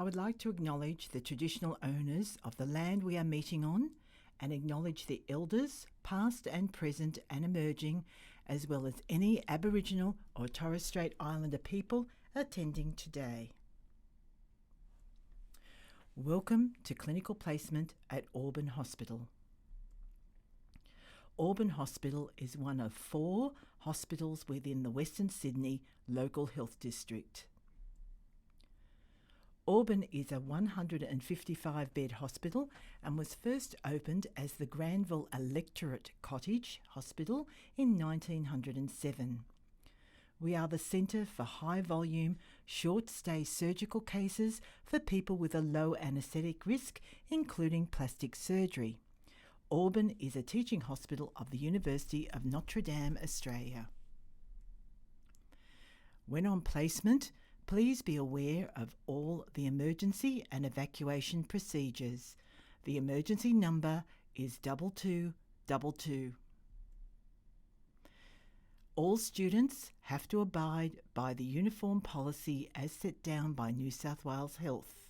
I would like to acknowledge the traditional owners of the land we are meeting on and acknowledge the elders, past and present and emerging, as well as any Aboriginal or Torres Strait Islander people attending today. Welcome to clinical placement at Auburn Hospital. Auburn Hospital is one of 4 hospitals within the Western Sydney Local Health District. Auburn is a 155-bed hospital and was first opened as the Granville Electorate Cottage Hospital in 1907. We are the centre for high-volume, short-stay surgical cases for people with a low anaesthetic risk, including plastic surgery. Auburn is a teaching hospital of the University of Notre Dame, Australia. When on placement, please be aware of all the emergency and evacuation procedures. The emergency number is 2222. All students have to abide by the uniform policy as set down by New South Wales Health.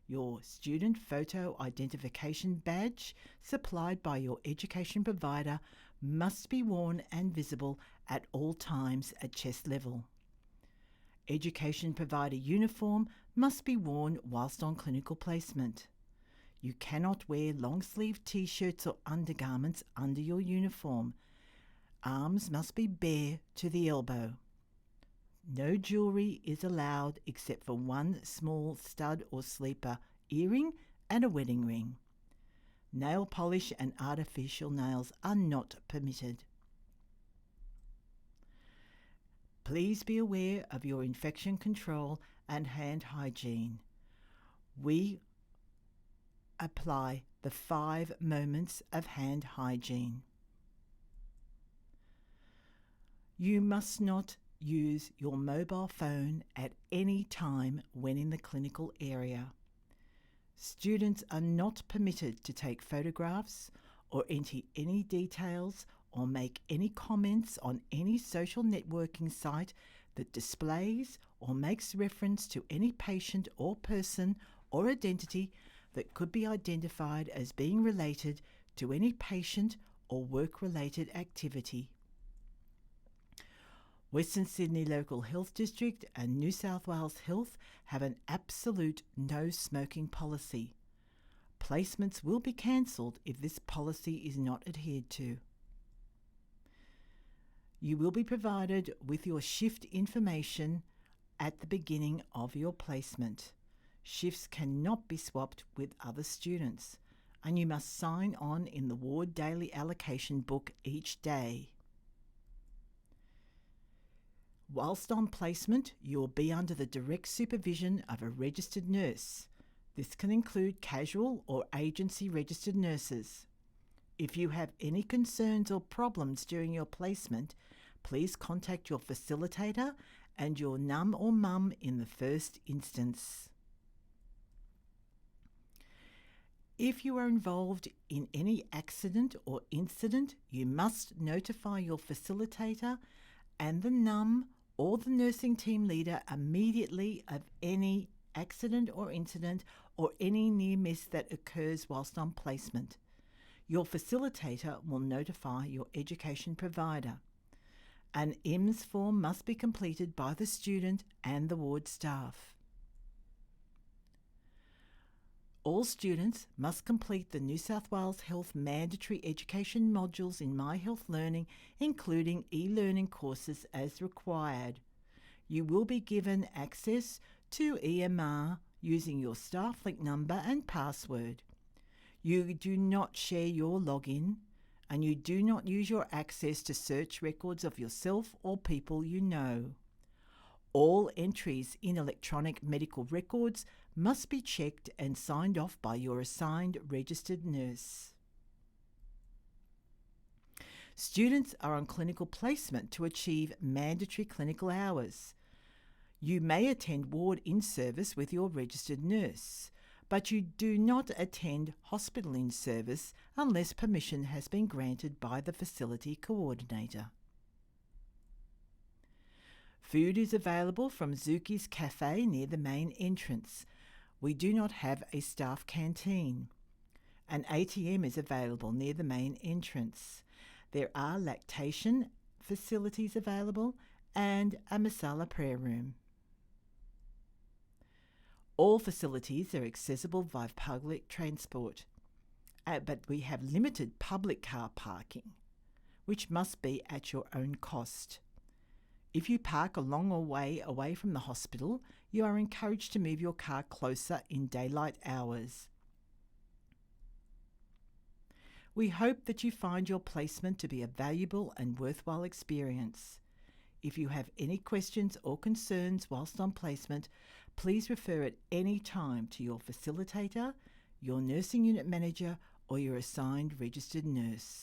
Your student photo identification badge supplied by your education provider must be worn and visible at all times at chest level. Education provider uniform must be worn whilst on clinical placement. You cannot wear long-sleeve t-shirts or undergarments under your uniform. Arms must be bare to the elbow. No jewellery is allowed except for one small stud or sleeper earring and a wedding ring. Nail polish and artificial nails are not permitted. Please be aware of your infection control and hand hygiene. We apply the 5 moments of hand hygiene. You must not use your mobile phone at any time when in the clinical area. Students are not permitted to take photographs or enter any details or make any comments on any social networking site that displays or makes reference to any patient or person or identity that could be identified as being related to any patient or work-related activity. Western Sydney Local Health District and New South Wales Health have an absolute no smoking policy. Placements will be cancelled if this policy is not adhered to. You will be provided with your shift information at the beginning of your placement. Shifts cannot be swapped with other students, and you must sign on in the ward daily allocation book each day. Whilst on placement, you will be under the direct supervision of a registered nurse. This can include casual or agency registered nurses. If you have any concerns or problems during your placement, please contact your facilitator and your NUM or MUM in the first instance. If you are involved in any accident or incident, you must notify your facilitator and the NUM or the nursing team leader immediately of any accident or incident or any near miss that occurs whilst on placement. Your facilitator will notify your education provider. An IMS form must be completed by the student and the ward staff. All students must complete the New South Wales Health mandatory education modules in My Health Learning, including e-learning courses as required. You will be given access to EMR using your staff link number and password. You do not share your login, and you do not use your access to search records of yourself or people you know. All entries in electronic medical records must be checked and signed off by your assigned registered nurse. Students are on clinical placement to achieve mandatory clinical hours. You may attend ward in-service with your registered nurse, but you do not attend hospital in-service unless permission has been granted by the facility coordinator. Food is available from Zuki's Cafe near the main entrance. We do not have a staff canteen. An ATM is available near the main entrance. There are lactation facilities available and a masala prayer room. All facilities are accessible via public transport, but we have limited public car parking, which must be at your own cost. If you park a long way away from the hospital, you are encouraged to move your car closer in daylight hours. We hope that you find your placement to be a valuable and worthwhile experience. If you have any questions or concerns whilst on placement, please refer at any time to your facilitator, your nursing unit manager, or your assigned registered nurse.